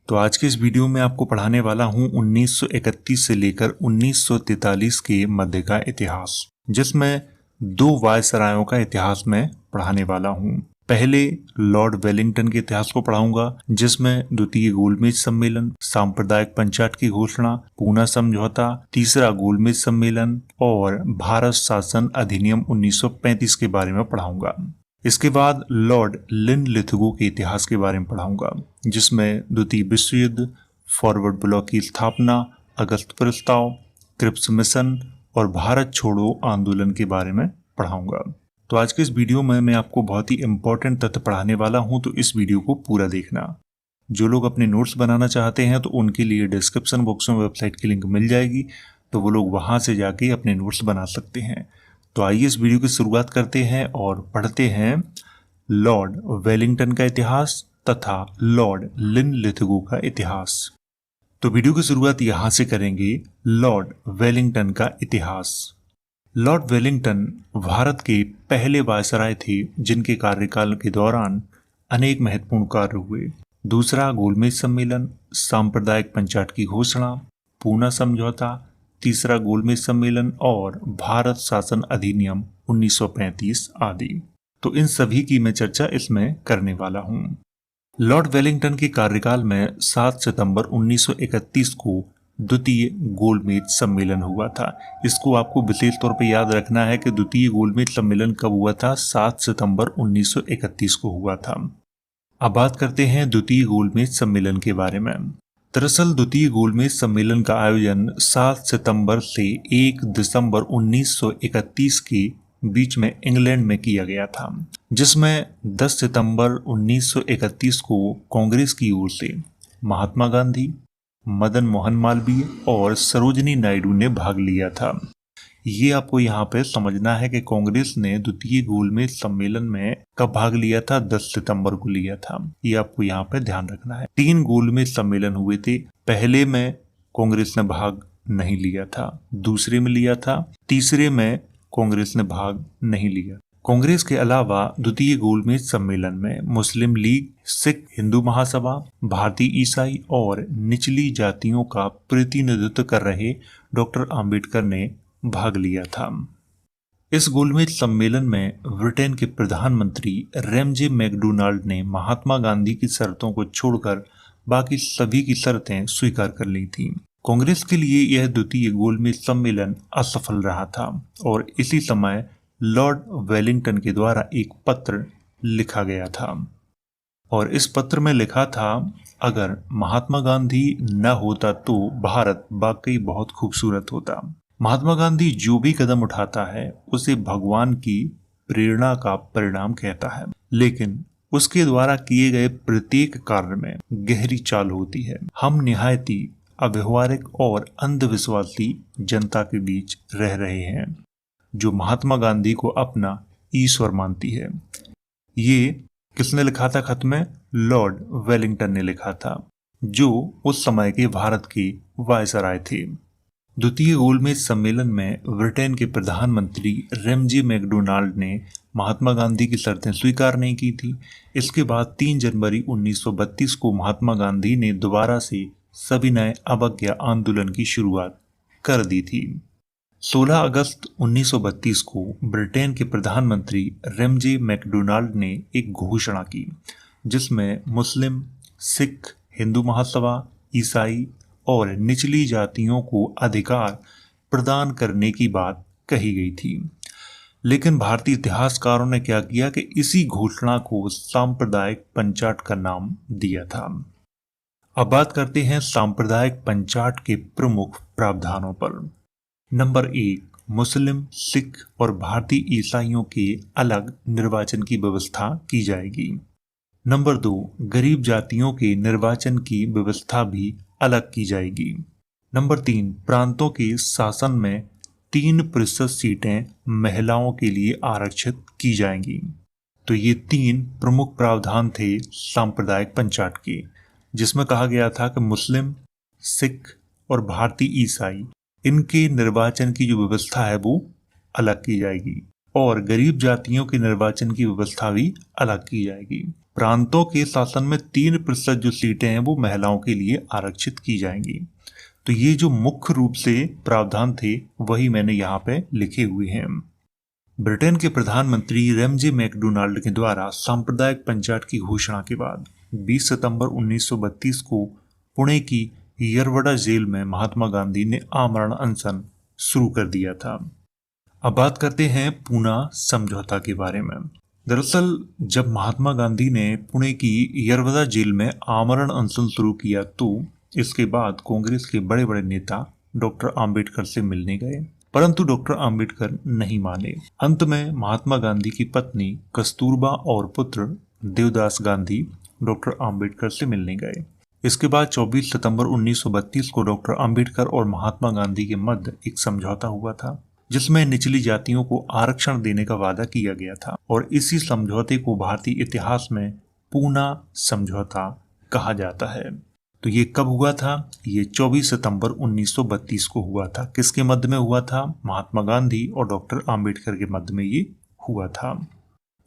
तो आज के इस वीडियो में आपको पढ़ाने वाला हूं 1931 से लेकर 1943 के मध्य का इतिहास, जिसमें दो वायसरायों का इतिहास में पढ़ाने वाला हूं। पहले लॉर्ड वेलिंगटन के इतिहास को पढ़ाऊंगा, जिसमें द्वितीय गोलमेज सम्मेलन, सांप्रदायिक पंचाट की घोषणा, पूना समझौता, तीसरा गोलमेज सम्मेलन और भारत शासन अधिनियम 1935 के बारे में पढ़ाऊंगा। इसके बाद लॉर्ड लिनलिथगो के इतिहास के बारे में पढ़ाऊंगा, जिसमें द्वितीय विश्व युद्ध, फॉरवर्ड ब्लॉक की स्थापना, अगस्त प्रस्ताव, क्रिप्स मिशन और भारत छोड़ो आंदोलन के बारे में पढ़ाऊंगा। तो आज के इस वीडियो में मैं आपको बहुत ही इंपॉर्टेंट तथ्य पढ़ाने वाला हूं, तो इस वीडियो को पूरा देखना। जो लोग अपने नोट्स बनाना चाहते हैं तो उनके लिए डिस्क्रिप्शन बॉक्स में वेबसाइट की लिंक मिल जाएगी, तो वो लोग वहां से जाके अपने नोट्स बना सकते हैं। तो आइए इस वीडियो की शुरुआत करते हैं और पढ़ते हैं लॉर्ड वेलिंगटन का इतिहास तथा लॉर्ड लिनलिथगो का इतिहास। तो वीडियो की शुरुआत यहां से करेंगे, लॉर्ड वेलिंगटन का इतिहास। लॉर्ड वेलिंगटन भारत के पहले वायसराय थे, जिनके कार्यकाल के दौरान अनेक महत्वपूर्ण कार्य हुए। दूसरा गोलमेज सम्मेलन, सांप्रदायिक पंचाट की घोषणा, पूना समझौता, तीसरा गोलमेज सम्मेलन और भारत शासन अधिनियम 1935 आदि। तो इन सभी की मैं चर्चा इसमें करने वाला हूं। लॉर्ड वेलिंगटन के कार्यकाल में 7 सितंबर 1931 को द्वितीय गोलमेज सम्मेलन हुआ था। इसको आपको विशेष तौर पे याद रखना है कि द्वितीय गोलमेज सम्मेलन कब हुआ था? 7 सितंबर 1931 को हुआ था। अब बात करते हैं द्वितीय गोलमेज सम्मेलन के बारे में। दरअसल द्वितीय गोलमेज सम्मेलन का आयोजन 7 सितंबर से 1 दिसंबर 1931 के बीच में इंग्लैंड में किया गया था, जिसमें 10 सितंबर 1931 को कांग्रेस की ओर से महात्मा गांधी, मदन मोहन मालवीय और सरोजिनी नायडू ने भाग लिया था। ये आपको यहाँ पे समझना है कि कांग्रेस ने द्वितीय गोलमेज सम्मेलन में कब भाग लिया था? 10 सितंबर को लिया था। ये आपको यहाँ पे ध्यान रखना है। 3 गोलमेज सम्मेलन हुए थे। पहले में कांग्रेस ने भाग नहीं लिया था, दूसरे में लिया था, तीसरे में कांग्रेस ने भाग नहीं लिया। कांग्रेस के अलावा द्वितीय गोलमेज सम्मेलन में मुस्लिम लीग, सिख हिंदू महासभा, भारतीय ईसाई और निचली जातियों का प्रतिनिधित्व कर रहे डॉक्टर अंबेडकर ने भाग लिया था। इस गोलमेज सम्मेलन में ब्रिटेन के प्रधानमंत्री रैमजे मैकडोनाल्ड ने महात्मा गांधी की शर्तों को छोड़कर बाकी सभी की शर्तें स्वीकार कर ली थी। कांग्रेस के लिए यह द्वितीय गोलमेज सम्मेलन असफल रहा था और इसी समय लॉर्ड वेलिंगटन के द्वारा एक पत्र लिखा गया था और इस पत्र में लिखा था, अगर महात्मा गांधी न होता तो भारत वाकई बहुत खूबसूरत होता। महात्मा गांधी जो भी कदम उठाता है उसे भगवान की प्रेरणा का परिणाम कहता है, लेकिन उसके द्वारा किए गए प्रत्येक कार्य में गहरी चाल होती है। हम निहायती अव्यवहारिक और अंधविश्वासी जनता के बीच रह रहे हैं जो महात्मा गांधी को अपना ईश्वर मानती है। ये किसने लिखा था खत में? लॉर्ड वेलिंगटन ने लिखा था, जो उस समय के भारत के वायसराय थे। द्वितीय गोलमेज सम्मेलन में ब्रिटेन के प्रधानमंत्री रैमजे मैकडोनाल्ड ने महात्मा गांधी की शर्तें स्वीकार नहीं की थी। इसके बाद 3 जनवरी 1932 को महात्मा गांधी ने दोबारा से सविनय अवज्ञा आंदोलन की शुरुआत कर दी थी। 16 अगस्त 1932 को ब्रिटेन के प्रधानमंत्री रैमजे मैकडोनाल्ड ने एक घोषणा की, जिसमें मुस्लिम, सिख, हिंदू महासभा, ईसाई और निचली जातियों को अधिकार प्रदान करने की बात कही गई थी। लेकिन भारतीय इतिहासकारों ने क्या किया कि इसी घोषणा को सांप्रदायिक पंचाट का नाम दिया था। अब बात करते हैं सांप्रदायिक पंचाट के प्रमुख प्रावधानों पर। नंबर 1, मुस्लिम, सिख और भारतीय ईसाइयों के अलग निर्वाचन की व्यवस्था की जाएगी। नंबर 2, गरीब जातियों के निर्वाचन की व्यवस्था भी अलग की जाएगी। नंबर 3, प्रांतों के शासन में 3% सीटें महिलाओं के लिए आरक्षित की जाएंगी। तो ये 3 प्रमुख प्रावधान थे सांप्रदायिक पंचाट के, जिसमें कहा गया था कि मुस्लिम, सिख और भारतीय ईसाई, इनके निर्वाचन की जो व्यवस्था है वो अलग की जाएगी और गरीब जातियों के निर्वाचन की व्यवस्था भी अलग की जाएगी। प्रांतों के शासन में 3% जो सीटें हैं वो महिलाओं के लिए आरक्षित की जाएंगी। तो ये जो मुख्य रूप से प्रावधान थे वही मैंने यहाँ पे लिखे हुए हैं। ब्रिटेन के प्रधानमंत्री रैमजे मैकडोनाल्ड के द्वारा सांप्रदायिक पंचायत की घोषणा के बाद 20 सितंबर 1932 को पुणे की यरवड़ा जेल में महात्मा गांधी ने आमरण अनशन शुरू कर दिया था। अब बात करते हैं पूना समझौता के बारे में। दरअसल जब महात्मा गांधी ने पुणे की यरवड़ा जेल में आमरण अनशन शुरू किया तो इसके बाद कांग्रेस के बड़े बड़े नेता डॉक्टर आम्बेडकर से मिलने गए, परंतु डॉक्टर आम्बेडकर नहीं माने। अंत में महात्मा गांधी की पत्नी कस्तूरबा और पुत्र देवदास गांधी डॉक्टर आम्बेडकर से मिलने गए। इसके बाद 24 सितंबर 1932 को डॉक्टर आम्बेडकर और महात्मा गांधी के मध्य एक समझौता हुआ था जिसमें निचली जातियों को आरक्षण देने का वादा किया गया था और इसी समझौते को भारतीय इतिहास में पूना समझौता कहा जाता है। तो ये कब हुआ था? ये 24 सितंबर 1932 को हुआ था। किसके मध्य में हुआ था? महात्मा गांधी और डॉक्टर आम्बेडकर के मध्य में ये हुआ था।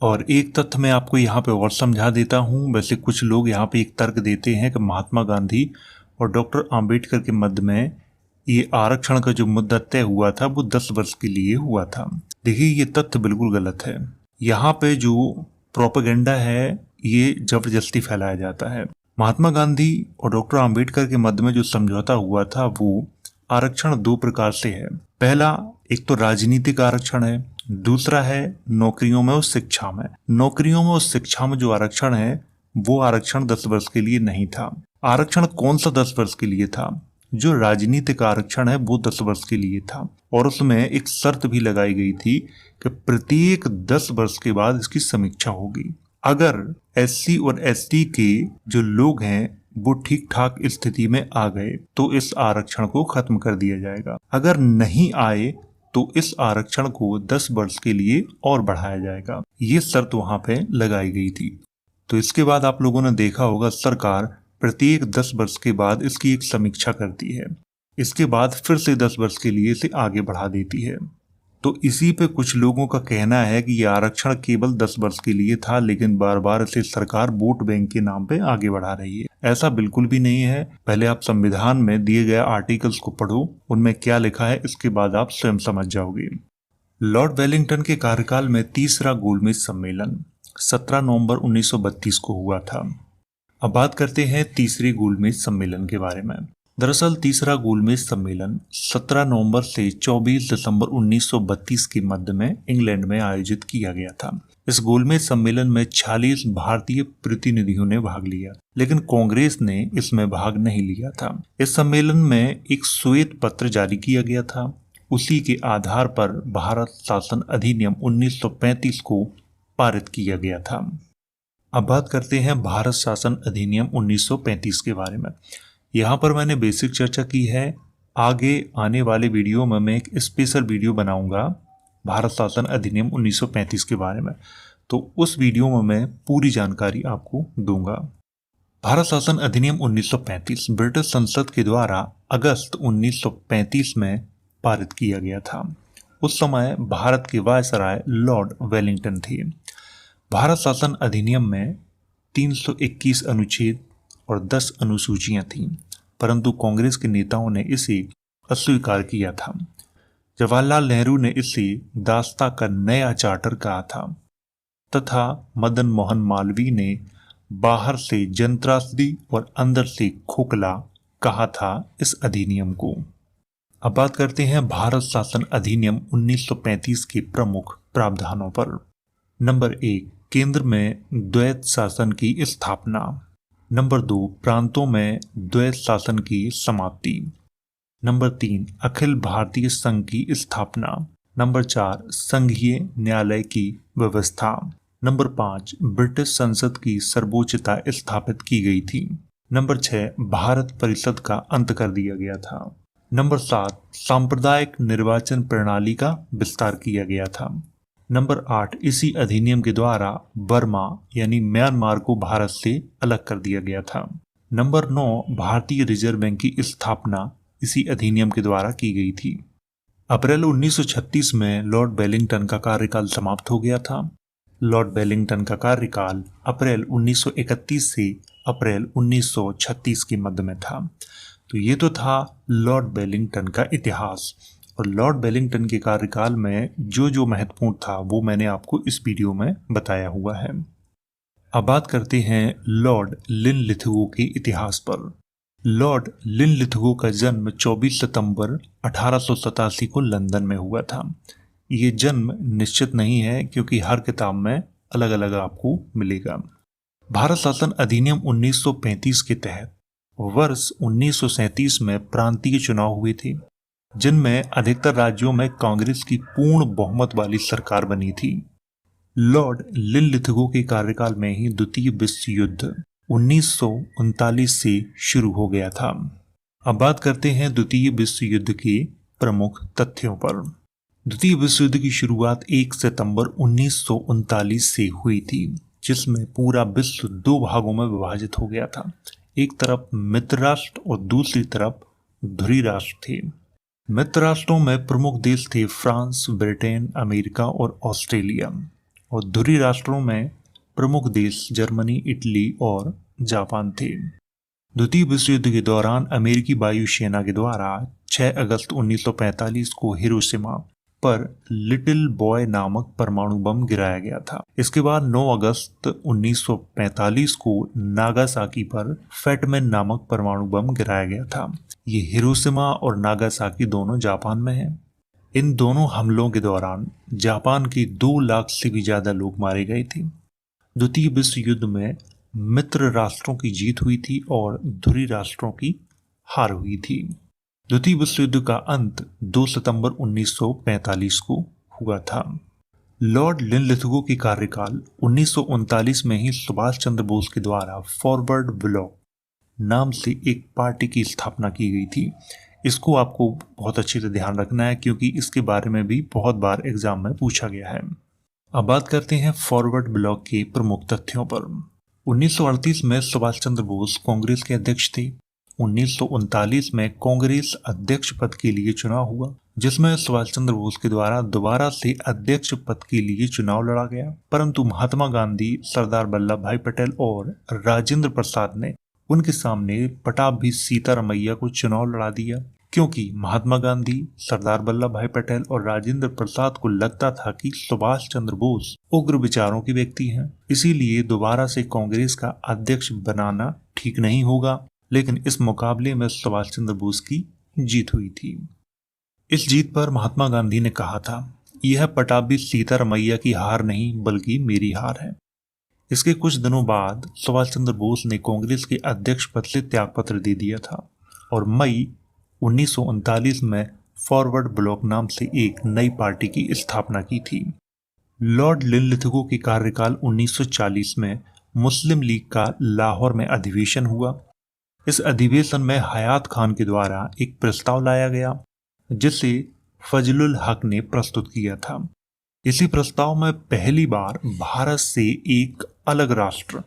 और एक तथ्य मैं आपको यहाँ पे और समझा देता हूँ। वैसे कुछ लोग यहाँ पे एक तर्क देते हैं कि महात्मा गांधी और डॉक्टर आम्बेडकर के मध्य में ये आरक्षण का जो मुद्दा तय हुआ था वो 10 वर्ष के लिए हुआ था। देखिए ये तथ्य बिल्कुल गलत है। यहाँ पे जो प्रोपेगेंडा है ये जबरदस्ती फैलाया जाता है। महात्मा गांधी और डॉक्टर आम्बेडकर के मध्य में जो समझौता हुआ था वो आरक्षण 2 प्रकार से है। पहला एक तो राजनीतिक आरक्षण है, दूसरा है नौकरियों में और शिक्षा में। नौकरियों में और शिक्षा में जो आरक्षण है वो आरक्षण 10 वर्ष के लिए नहीं था। आरक्षण कौन सा 10 वर्ष के लिए था? जो राजनीतिक आरक्षण है वो 10 वर्ष के लिए था और उसमें एक शर्त भी लगाई गई थी कि प्रत्येक 10 वर्ष के बाद इसकी समीक्षा होगी। अगर एससी और एसटी के जो लोग हैं वो ठीक ठाक स्थिति में आ गए तो इस आरक्षण को खत्म कर दिया जाएगा। अगर नहीं आए तो इस आरक्षण को 10 वर्ष के लिए और बढ़ाया जाएगा। ये शर्त वहां पे लगाई गई थी। तो इसके बाद आप लोगों ने देखा होगा सरकार प्रत्येक 10 वर्ष के बाद इसकी एक समीक्षा करती है। इसके बाद फिर से 10 वर्ष के लिए इसे आगे बढ़ा देती है। तो इसी पे कुछ लोगों का कहना है कि यह आरक्षण केवल 10 वर्ष के लिए था, लेकिन बार बार इसे सरकार वोट बैंक के नाम पे आगे बढ़ा रही है। ऐसा बिल्कुल भी नहीं है। पहले आप संविधान में दिए गए आर्टिकल्स को पढ़ो, उनमें क्या लिखा है, इसके बाद आप स्वयं समझ जाओगे। लॉर्ड वेलिंगटन के कार्यकाल में तीसरा गोलमेज सम्मेलन 17 नवंबर 1932 को हुआ था। अब बात करते हैं तीसरे गोलमेज सम्मेलन के बारे में। दरअसल तीसरा गोलमेज सम्मेलन 17 नवंबर से 24 दिसंबर 1932 के मध्य में इंग्लैंड में आयोजित किया गया था। इस गोलमेज सम्मेलन में 46 भारतीय प्रतिनिधियों ने भाग लिया, लेकिन कांग्रेस ने इसमें भाग नहीं लिया था। इस सम्मेलन में एक श्वेत पत्र जारी किया गया था। उसी के आधार पर भारत शासन अधिनियम 1935 को पारित किया गया था। अब बात करते हैं भारत शासन अधिनियम 1935 के बारे में। यहाँ पर मैंने बेसिक चर्चा की है। आगे आने वाले वीडियो में मैं एक स्पेशल वीडियो बनाऊंगा भारत शासन अधिनियम 1935 के बारे में, तो उस वीडियो में मैं पूरी जानकारी आपको दूंगा। भारत शासन अधिनियम 1935 ब्रिटिश संसद के द्वारा अगस्त 1935 में पारित किया गया था। उस समय भारत के वायसराय लॉर्ड वेलिंगटन थे। भारत शासन अधिनियम में 321 अनुच्छेद और 10 अनुसूचियां थीं, परंतु कांग्रेस के नेताओं ने इसे अस्वीकार किया था। जवाहरलाल नेहरू ने इसे दास्ता का नया चार्टर कहा था तथा मदन मोहन मालवीय ने बाहर से जनत्रासदी और अंदर से खोखला कहा था इस अधिनियम को। अब बात करते हैं भारत शासन अधिनियम 1935 के प्रमुख प्रावधानों पर। नंबर 1, केंद्र में द्वैत शासन की स्थापना। नंबर 2, प्रांतों में द्वैत शासन की समाप्ति। नंबर 3, अखिल भारतीय संघ की स्थापना। नंबर 4, संघीय न्यायालय की व्यवस्था। नंबर 5, ब्रिटिश संसद की सर्वोच्चता स्थापित की गई थी। नंबर 6, भारत परिषद का अंत कर दिया गया था। नंबर 7, सांप्रदायिक निर्वाचन प्रणाली का विस्तार किया गया था। नंबर 8, इसी अधिनियम के द्वारा बर्मा यानी म्यांमार को भारत से अलग कर दिया गया था। नंबर 9, भारतीय रिजर्व बैंक की स्थापना इसी अधिनियम के द्वारा की गई थी। अप्रैल 1936 में लॉर्ड वेलिंगटन का कार्यकाल समाप्त हो गया था। लॉर्ड वेलिंगटन का कार्यकाल अप्रैल 1931 से अप्रैल 1936 के मध्य में था। तो ये तो था लॉर्ड वेलिंगटन का इतिहास, और लॉर्ड वेलिंगटन के कार्यकाल में जो जो महत्वपूर्ण था वो मैंने आपको इस वीडियो में बताया हुआ है। अब बात करते हैं लॉर्ड लिनलिथगो के इतिहास पर। लॉर्ड लिनलिथगो का जन्म 24 सितंबर 1887 को लंदन में हुआ था। ये जन्म निश्चित नहीं है क्योंकि हर किताब में अलग अलग आपको मिलेगा। भारत शासन अधिनियम 1935 के तहत वर्ष 1937 में प्रांतीय चुनाव हुए थे, जिनमें अधिकतर राज्यों में कांग्रेस की पूर्ण बहुमत वाली सरकार बनी थी। लॉर्ड लिनलिथगो के कार्यकाल में ही द्वितीय विश्व युद्ध 1939 से शुरू हो गया था। अब बात करते हैं द्वितीय विश्व युद्ध के प्रमुख तथ्यों पर। द्वितीय विश्व युद्ध की शुरुआत 1 सितंबर 1939 से हुई थी, जिसमें पूरा विश्व दो भागों में विभाजित हो गया था। एक तरफ मित्र राष्ट्र और दूसरी तरफ ध्रुवीय राष्ट्र थे। मित्र राष्ट्रों में प्रमुख देश थे फ्रांस, ब्रिटेन, अमेरिका और ऑस्ट्रेलिया, और ध्रुवीय राष्ट्रों में प्रमुख देश जर्मनी, इटली और जापान थे। द्वितीय विश्व युद्ध के दौरान अमेरिकी वायुसेना के द्वारा 6 अगस्त 1945 को हिरोशिमा पर लिटिल बॉय नामक परमाणु बम गिराया गया था। इसके बाद 9 अगस्त 1945 को नागासाकी पर फैटमैन नामक परमाणु बम गिराया गया था। ये हिरोशिमा और नागासाकी दोनों जापान में हैं। इन दोनों हमलों के दौरान जापान के 2 लाख से भी ज्यादा लोग मारे गए थे। द्वितीय विश्व युद्ध में मित्र राष्ट्रों की जीत हुई थी और ध्रुवीय राष्ट्रों की हार हुई थी। द्वितीय विश्व युद्ध का अंत 2 सितंबर 1945 को हुआ था। लॉर्ड लिनलिथगो की कार्यकाल 1939 में ही सुभाष चंद्र बोस के द्वारा फॉरवर्ड ब्लॉक नाम से एक पार्टी की स्थापना की गई थी। इसको आपको बहुत अच्छे से ध्यान रखना है क्योंकि इसके बारे में भी बहुत बार एग्जाम में पूछा गया है। अब बात करते हैं फॉरवर्ड ब्लॉक के प्रमुख तथ्यों पर। 1938 में सुभाष चंद्र बोस कांग्रेस के अध्यक्ष थे। 1939 में कांग्रेस अध्यक्ष पद के लिए चुनाव हुआ, जिसमें सुभाष चंद्र बोस के द्वारा दोबारा से अध्यक्ष पद के लिए चुनाव लड़ा गया, परंतु महात्मा गांधी, सरदार वल्लभ भाई पटेल और राजेंद्र प्रसाद ने उनके सामने पटाभी सीतारमैया को चुनाव लड़ा दिया, क्योंकि महात्मा गांधी, सरदार वल्लभ भाई पटेल और राजेंद्र प्रसाद को लगता था कि सुभाष चंद्र बोस उग्र विचारों के व्यक्ति हैं, इसीलिए दोबारा से कांग्रेस का अध्यक्ष बनाना ठीक नहीं होगा। लेकिन इस मुकाबले में सुभाष चंद्र बोस की जीत हुई थी। इस जीत पर महात्मा गांधी ने कहा था, यह पटाभी सीतारमैया की हार नहीं बल्कि मेरी हार है। इसके कुछ दिनों बाद सुभाष चंद्र बोस ने कांग्रेस के अध्यक्ष पद से त्यागपत्र दे दिया था और मई 1939 में फॉरवर्ड ब्लॉक नाम से एक नई पार्टी की स्थापना की थी। लॉर्ड लिनलिथगो के कार्यकाल 1940 में मुस्लिम लीग का लाहौर में अधिवेशन हुआ। इस अधिवेशन में हयात खान के द्वारा एक प्रस्ताव लाया गया, जिसे फजलुल हक ने प्रस्तुत किया था। इसी प्रस्ताव में पहली बार भारत से एक अलग राष्ट्र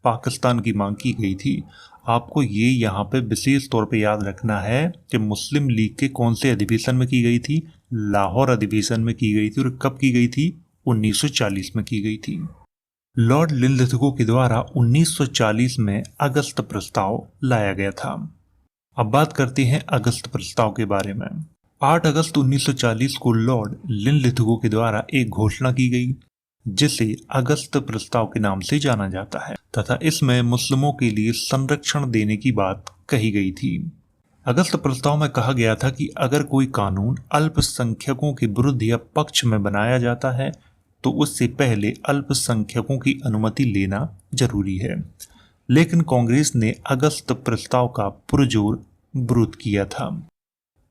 पाकिस्तान की मांग की गई थी। आपको ये यहाँ पे विशेष तौर पे याद रखना है कि मुस्लिम लीग के कौन से अधिवेशन में की गई थी। लाहौर अधिवेशन में की गई थी, और कब की गई थी? 1940 में की गई थी। लॉर्ड लिनलिथगो के द्वारा 1940 में अगस्त प्रस्ताव लाया गया था। अब बात करते हैं अगस्त प्रस्ताव के बारे में। 8 अगस्त 1940 को लॉर्ड लिनलिथगो के द्वारा एक घोषणा की गई, जिसे अगस्त प्रस्ताव के नाम से जाना जाता है, तथा इसमें मुस्लिमों के लिए संरक्षण देने की बात कही गई थी। अगस्त प्रस्ताव में कहा गया था कि अगर कोई कानून अल्पसंख्यकों के विरुद्ध या पक्ष में बनाया जाता है तो उससे पहले अल्पसंख्यकों की अनुमति लेना जरूरी है। लेकिन कांग्रेस ने अगस्त प्रस्ताव का पुरजोर विरोध किया था।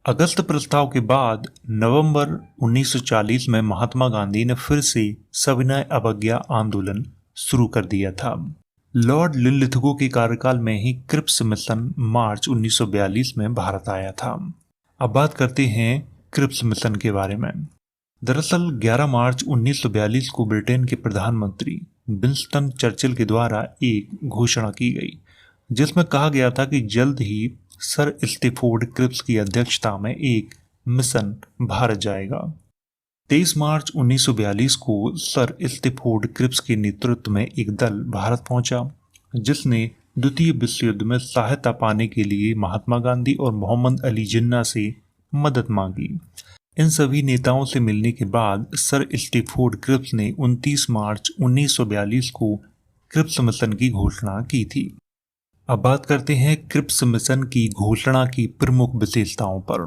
अगस्त प्रस्ताव के बाद नवंबर 1940 में महात्मा गांधी ने फिर से सविनय अवज्ञा आंदोलन शुरू कर दिया था। लॉर्ड लिनलिथगो के कार्यकाल में ही क्रिप्स मिशन मार्च 1942 में भारत आया था। अब बात करते हैं क्रिप्स मिशन के बारे में। दरअसल 11 मार्च 1942 को ब्रिटेन के प्रधानमंत्री विंस्टन चर्चिल के द्वारा एक घोषणा की गई, जिसमें कहा गया था कि जल्द ही सर स्टैफोर्ड क्रिप्स की अध्यक्षता में एक मिशन भारत जाएगा। 23 मार्च 1942 को सर स्टैफोर्ड क्रिप्स के नेतृत्व में एक दल भारत पहुंचा, जिसने द्वितीय विश्व युद्ध में सहायता पाने के लिए महात्मा गांधी और मोहम्मद अली जिन्ना से मदद मांगी। इन सभी नेताओं से मिलने के बाद सर स्टैफोर्ड क्रिप्स ने 29 मार्च 1942 को क्रिप्स मिशन की घोषणा की थी। अब बात करते हैं क्रिप्स मिशन की घोषणा की प्रमुख विशेषताओं पर।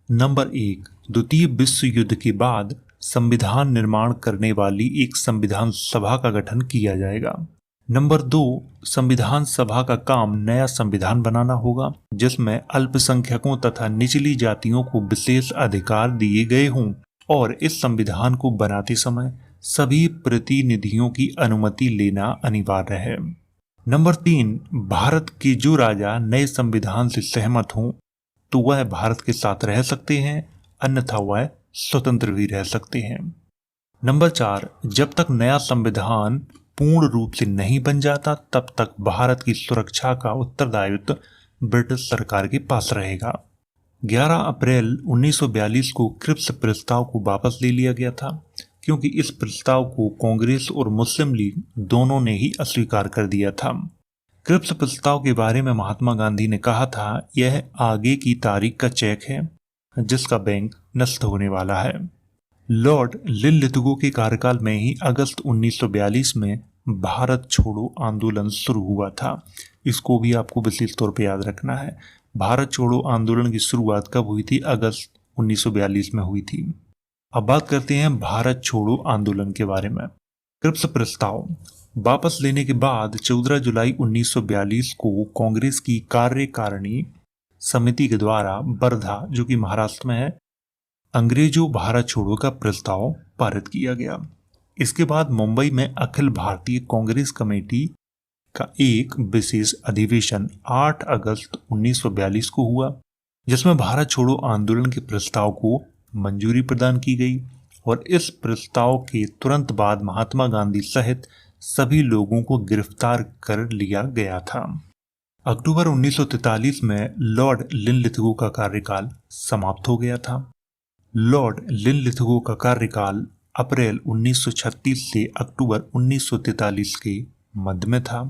नंबर 1, द्वितीय विश्व युद्ध के बाद संविधान निर्माण करने वाली एक संविधान सभा का गठन किया जाएगा। नंबर 2, संविधान सभा का काम नया संविधान बनाना होगा, जिसमें अल्पसंख्यकों तथा निचली जातियों को विशेष अधिकार दिए गए हों और इस संविधान को बनाते समय सभी प्रतिनिधियों की अनुमति लेना अनिवार्य है। नंबर 3, भारत के जो राजा नए संविधान से सहमत हों तो वह भारत के साथ रह सकते हैं, अन्यथा वह स्वतंत्र भी रह सकते हैं। नंबर 4, जब तक नया संविधान पूर्ण रूप से नहीं बन जाता तब तक भारत की सुरक्षा का उत्तरदायित्व ब्रिटिश सरकार के पास रहेगा। 11 अप्रैल 1942 को क्रिप्स प्रस्ताव को वापस ले लिया गया था, क्योंकि इस प्रस्ताव को कांग्रेस और मुस्लिम लीग दोनों ने ही अस्वीकार कर दिया था। क्रिप्स प्रस्ताव के बारे में महात्मा गांधी ने कहा था, यह आगे की तारीख का चेक है जिसका बैंक नष्ट होने वाला है। लॉर्ड लिनलिथगो के कार्यकाल में ही अगस्त 1942 में भारत छोड़ो आंदोलन शुरू हुआ था। इसको भी आपको विशेष तौर पर याद रखना है। भारत छोड़ो आंदोलन की शुरुआत कब हुई थी? अगस्त 1942 में हुई थी। अब बात करते हैं भारत छोड़ो आंदोलन के बारे में। क्रिप्स प्रस्ताव वापस लेने के बाद 14 जुलाई 1942 को कांग्रेस की कार्यकारिणी समिति के द्वारा वर्धा, जो कि महाराष्ट्र में है, अंग्रेजों भारत छोड़ो का प्रस्ताव पारित किया गया। इसके बाद मुंबई में अखिल भारतीय कांग्रेस कमेटी का एक विशेष अधिवेशन 8 अगस्त 1942 को हुआ, जिसमें भारत छोड़ो आंदोलन के प्रस्ताव को मंजूरी प्रदान की गई और इस प्रस्ताव के तुरंत बाद महात्मा गांधी सहित सभी लोगों को गिरफ्तार कर लिया गया था। अक्टूबर 1943 में लॉर्ड लिनलिथगो का कार्यकाल समाप्त हो गया था। लॉर्ड लिनलिथगो का कार्यकाल अप्रैल 1936 से अक्टूबर 1943 के मध्य में था।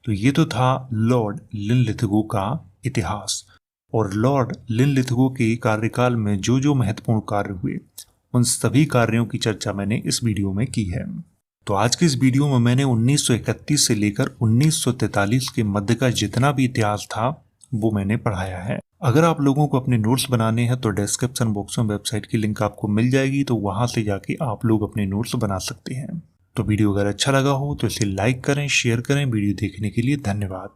तो ये तो था लॉर्ड लिनलिथगो का इतिहास। और लॉर्ड लिनलिथगो के कार्यकाल में जो जो महत्वपूर्ण कार्य हुए उन सभी कार्यों की चर्चा मैंने इस वीडियो में की है। तो आज के इस वीडियो में मैंने 1931 से लेकर 1943 के मध्य का जितना भी इतिहास था वो मैंने पढ़ाया है। अगर आप लोगों को अपने नोट्स बनाने हैं तो डिस्क्रिप्शन बॉक्स में वेबसाइट की लिंक आपको मिल जाएगी, तो वहां से जाके आप लोग अपने नोट्स बना सकते हैं। तो वीडियो अगर अच्छा लगा हो तो इसे लाइक करें, शेयर करें। वीडियो देखने के लिए धन्यवाद।